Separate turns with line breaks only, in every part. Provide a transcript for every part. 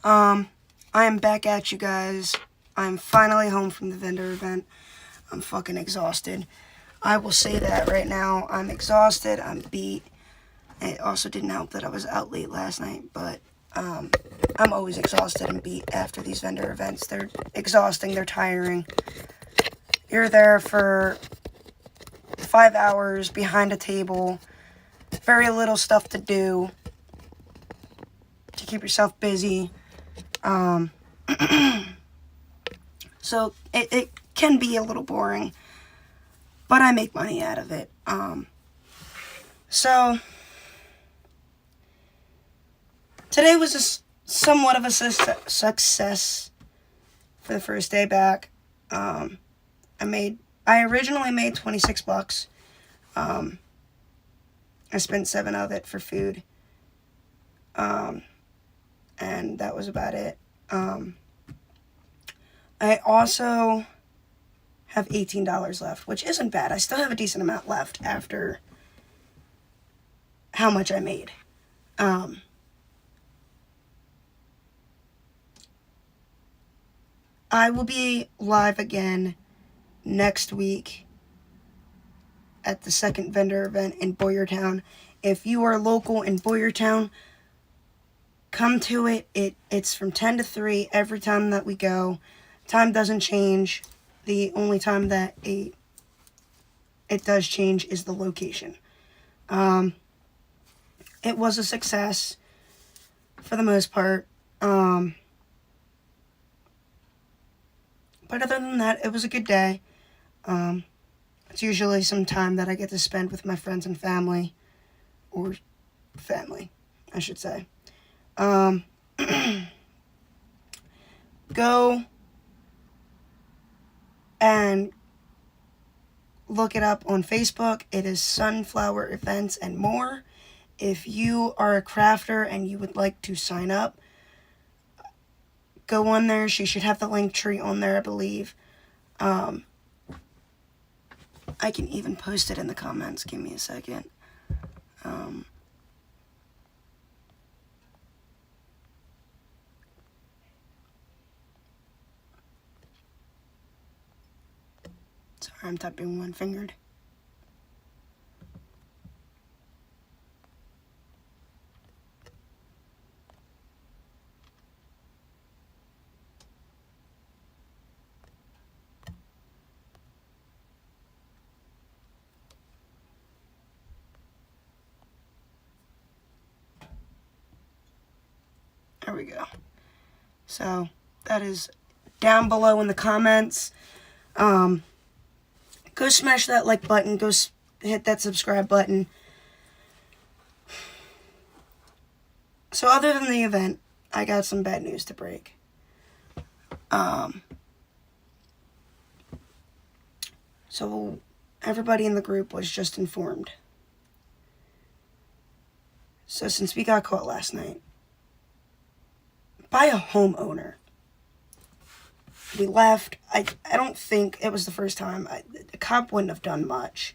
I am back at you guys. I'm finally home from the vendor event. I'm fucking exhausted. I will say that right now. I'm exhausted. I'm beat. It also didn't help that I was out late last night, but I'm always exhausted and beat after these vendor events. They're exhausting. They're tiring. You're there for 5 hours behind a table. Very little stuff to do to keep yourself busy. So it can be a little boring, but I make money out of it. So today was somewhat of a success for the first day back. I originally made $26. I spent 7 of it for food. And that was about it. I also have $18 left, which isn't bad. I still have a decent amount left after how much I made. I will be live again next week at the second vendor event in Boyertown. If you are local in Boyertown, come to it. It's from 10 to 3 every time that we go. Time doesn't change. The only time that it does change is the location. It was a success for the most part. But other than that, it was a good day. It's usually some time that I get to spend with my friends and family. Or family, I should say. Go and look it up on Facebook. It is Sunflower Events and More. If you are a crafter and you would like to sign up, go on there. She should have the link tree on there, I believe. I can even post it in the comments. Give me a second. Sorry, I'm typing one-fingered. There we go. So, that is down below in the comments. Go smash that like button. Go hit that subscribe button. So other than the event, I got some bad news to break. So everybody in the group was just informed. So since we got caught last night by a homeowner, we left. I don't think it was the first time. The cop wouldn't have done much.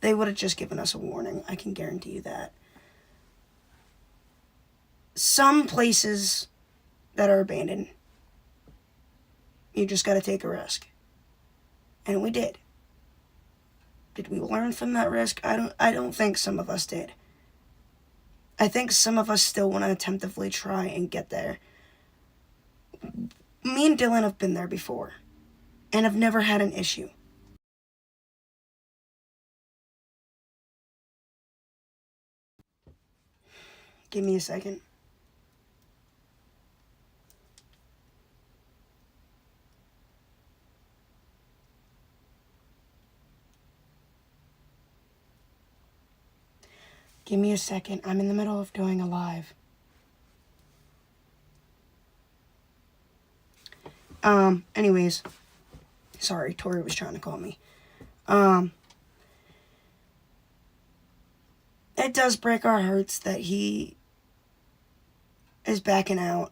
They would have just given us a warning. I can guarantee you that. Some places that are abandoned, you just got to take a risk. And we did. Did we learn from that risk? I don't think some of us did. I think some of us still want to attemptively try and get there. Me and Dylan have been there before and have never had an issue. Give me a second. Give me a second. I'm in the middle of doing a live. Anyways. Sorry, Tori was trying to call me. It does break our hearts that he is backing out.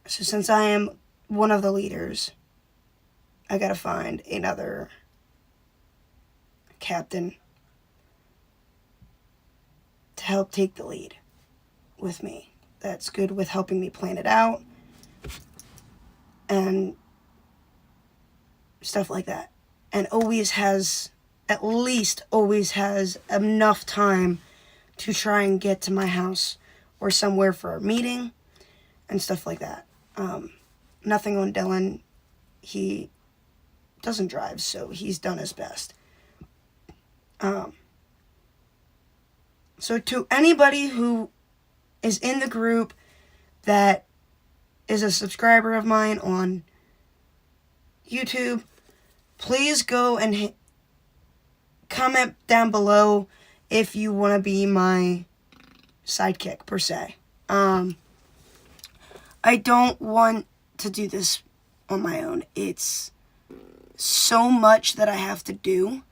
So since I am one of the leaders, I gotta find another captain to help take the lead with me. that's good with helping me plan it out and stuff like that. And always has, at least always has enough time to try and get to my house or somewhere for a meeting and stuff like that. Nothing on Dylan. He doesn't drive, so he's done his best. So to anybody who is in the group that is a subscriber of mine on YouTube, please go and comment down below if you want to be my sidekick, per se. I don't want to do this on my own. It's so much that I have to do.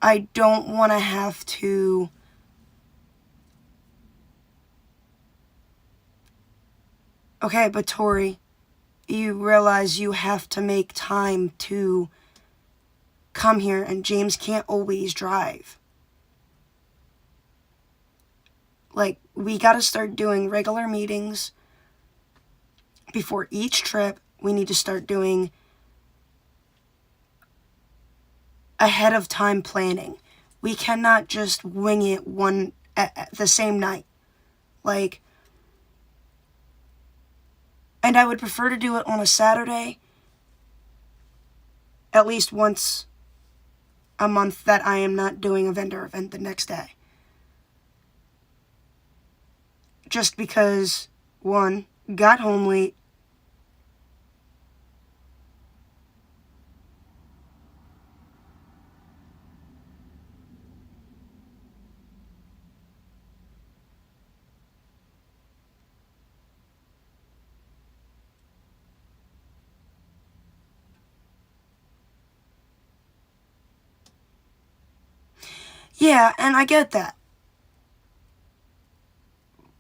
I don't want to have to okay, but Tori, you realize you have to make time to come here, and James can't always drive. Like, we gotta start doing regular meetings before each trip. We need to start doing ahead of time planning. We cannot just wing it at the same night. Like, and I would prefer to do it on a Saturday, at least once a month, that I am not doing a vendor event the next day. Just because, one, got home late, yeah, and I get that.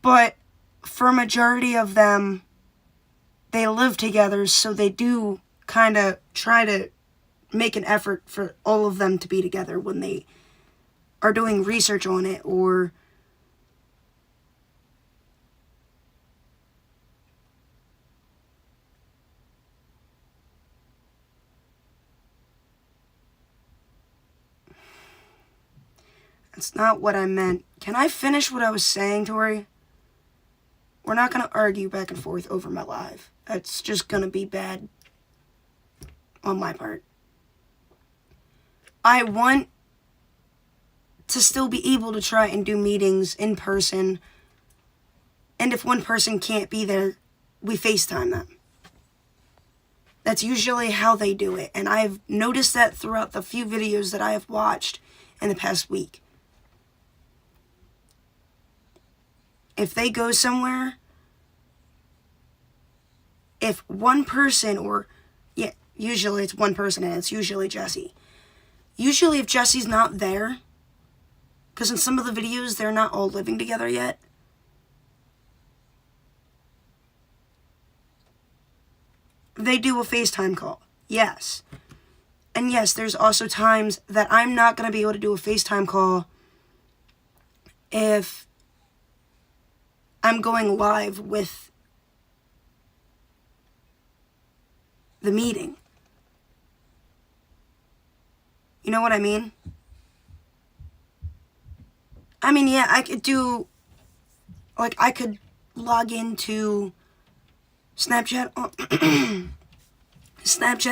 But for a majority of them, they live together, so they do kind of try to make an effort for all of them to be together when they are doing research on it, or that's not what I meant. Can I finish what I was saying, Tori? We're not going to argue back and forth over my live. That's just going to be bad on my part. I want to still be able to try and do meetings in person. And if one person can't be there, we FaceTime them. That's usually how they do it. And I've noticed that throughout the few videos that I have watched in the past week. If they go somewhere, if one person, or, yeah, usually it's one person, and it's usually Jesse. Usually if Jesse's not there, because in some of the videos, they're not all living together yet. They do a FaceTime call, yes. And yes, there's also times that I'm not going to be able to do a FaceTime call if I'm going live with the meeting. You know what I mean? I mean, yeah, I could do, like, I could log into Snapchat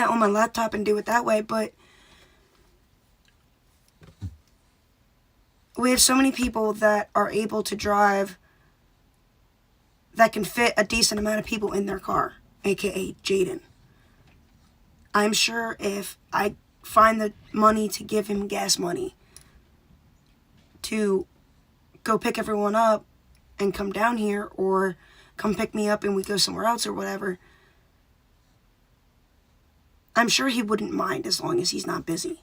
on my laptop and do it that way, but we have so many people that are able to drive that can fit a decent amount of people in their car, aka Jaden. I'm sure if I find the money to give him gas money to go pick everyone up and come down here, or come pick me up and we go somewhere else or whatever, I'm sure he wouldn't mind as long as he's not busy.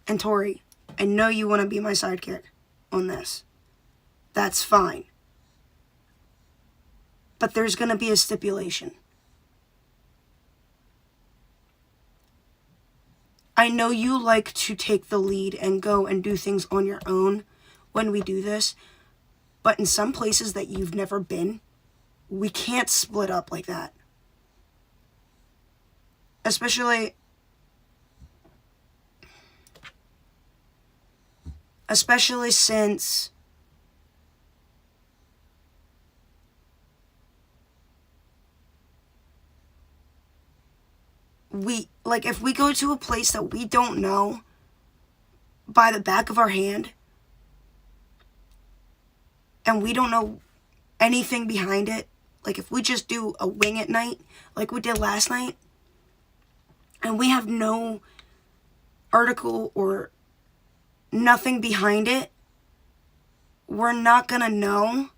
And Tori, I know you want to be my sidekick on this. That's fine. But there's going to be a stipulation. I know you like to take the lead and go and do things on your own when we do this, but in some places that you've never been, we can't split up like that. Especially since if we go to a place that we don't know by the back of our hand, and we don't know anything behind it, like if we just do a wing at night, like we did last night, and we have no article or nothing behind it, we're not gonna know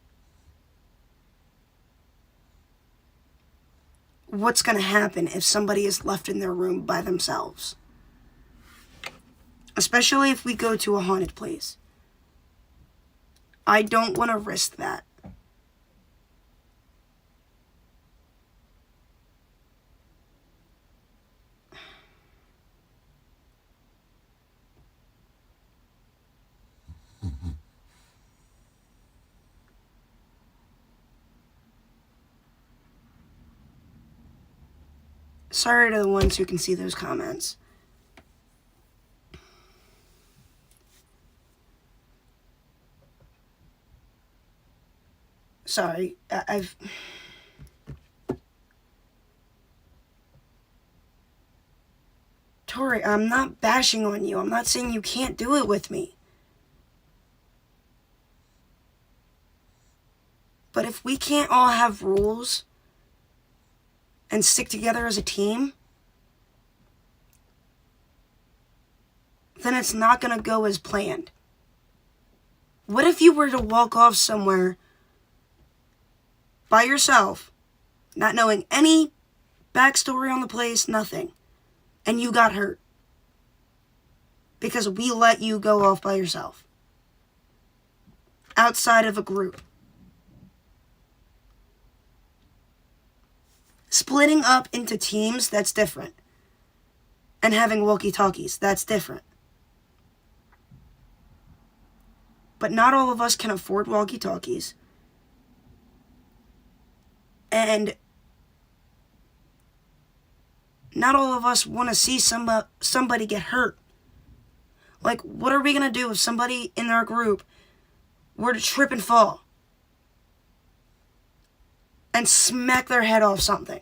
what's gonna happen if somebody is left in their room by themselves. Especially if we go to a haunted place. I don't want to risk that. Sorry to the ones who can see those comments. Sorry, Tori, I'm not bashing on you. I'm not saying you can't do it with me. But if we can't all have rules and stick together as a team, then it's not going to go as planned. What if you were to walk off somewhere by yourself, not knowing any backstory on the place, nothing, and you got hurt because we let you go off by yourself outside of a group? Splitting up into teams, that's different. And having walkie-talkies, that's different. But not all of us can afford walkie-talkies. And not all of us want to see somebody get hurt. Like, what are we going to do if somebody in our group were to trip and fall and smack their head off something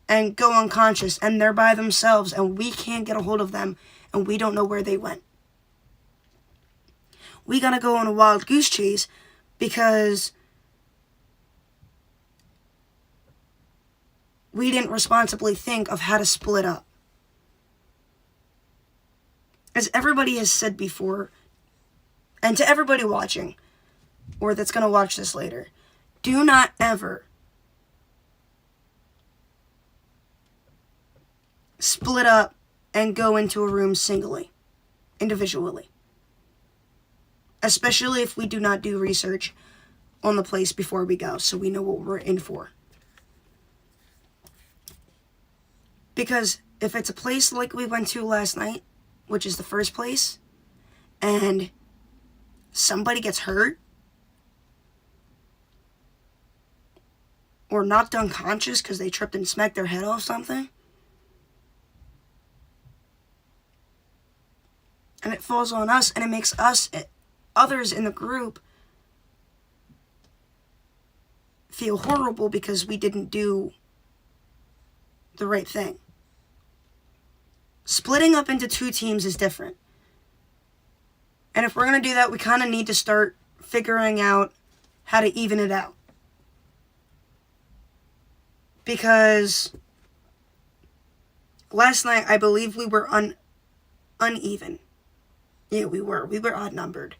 and go unconscious, and they're by themselves and we can't get a hold of them and we don't know where they went? We gotta go on a wild goose chase because we didn't responsibly think of how to split up. As everybody has said before, and to everybody watching, or that's gonna watch this later, do not ever split up and go into a room individually. Especially if we do not do research on the place before we go, so we know what we're in for. Because if it's a place like we went to last night, which is the first place, and somebody gets hurt or knocked unconscious because they tripped and smacked their head off something, and it falls on us, and it makes us, others in the group, feel horrible because we didn't do the right thing. Splitting up into two teams is different. And if we're going to do that, we kind of need to start figuring out how to even it out. Because last night, I believe we were uneven. Yeah, we were. We were odd-numbered.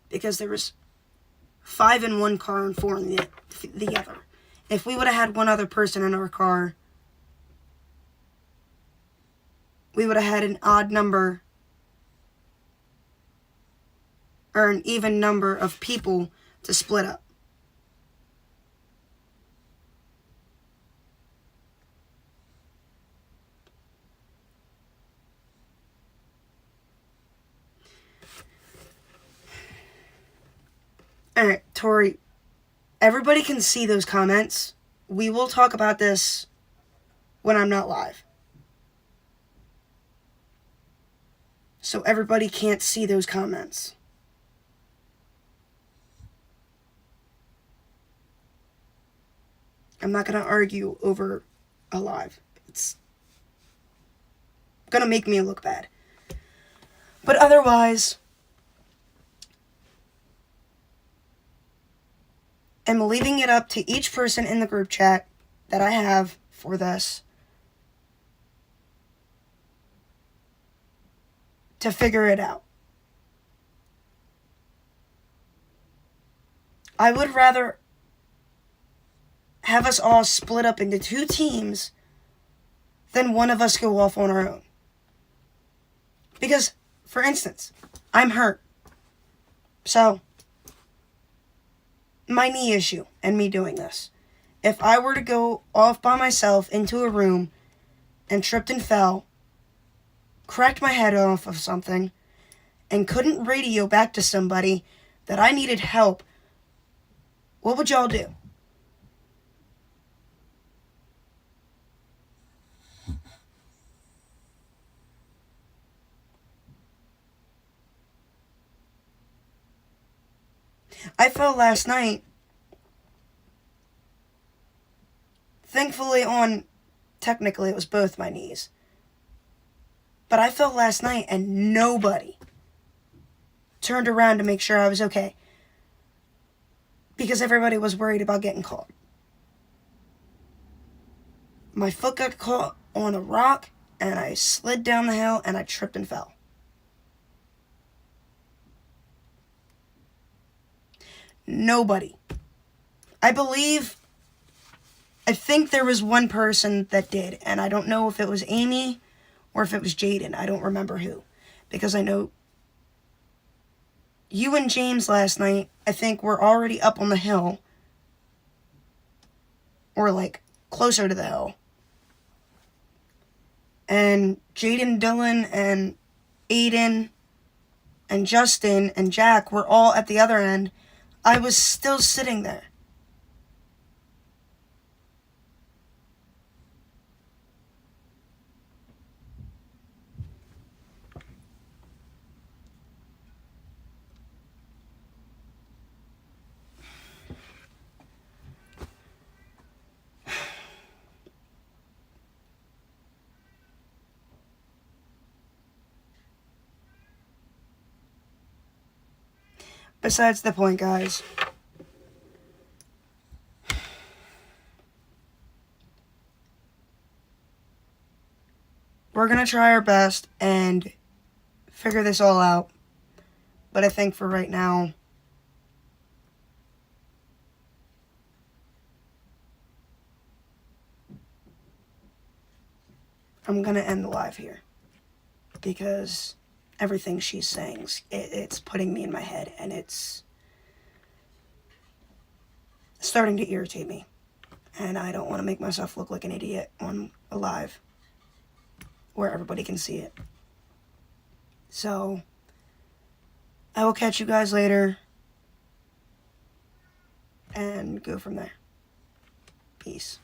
Because there was 5 in one car and 4 in the other. If we would have had one other person in our car, we would have had an odd number or an even number of people to split up. Tori, everybody can see those comments. We will talk about this when I'm not live. So everybody can't see those comments. I'm not going to argue over a live. It's going to make me look bad. But otherwise, I'm leaving it up to each person in the group chat that I have for this to figure it out. I would rather have us all split up into 2 teams than one of us go off on our own. Because, for instance, I'm hurt. So, my knee issue and me doing this. If I were to go off by myself into a room and tripped and fell, cracked my head off of something, and couldn't radio back to somebody that I needed help, what would y'all do? I fell last night, thankfully technically it was both my knees. But I fell last night and nobody turned around to make sure I was okay. Because everybody was worried about getting caught. My foot got caught on a rock and I slid down the hill and I tripped and fell. Nobody. I think there was one person that did, and I don't know if it was Amy or if it was Jaden. I don't remember who. Because I know you and James last night, I think, were already up on the hill. Or, like, closer to the hill. And Jaden, Dylan, and Aiden, and Justin, and Jack were all at the other end. I was still sitting there. Besides the point, guys. We're going to try our best and figure this all out. But I think for right now, I'm going to end the live here. Because everything she's saying, it's putting me in my head. And it's starting to irritate me. And I don't want to make myself look like an idiot on a live where everybody can see it. So, I will catch you guys later and go from there. Peace.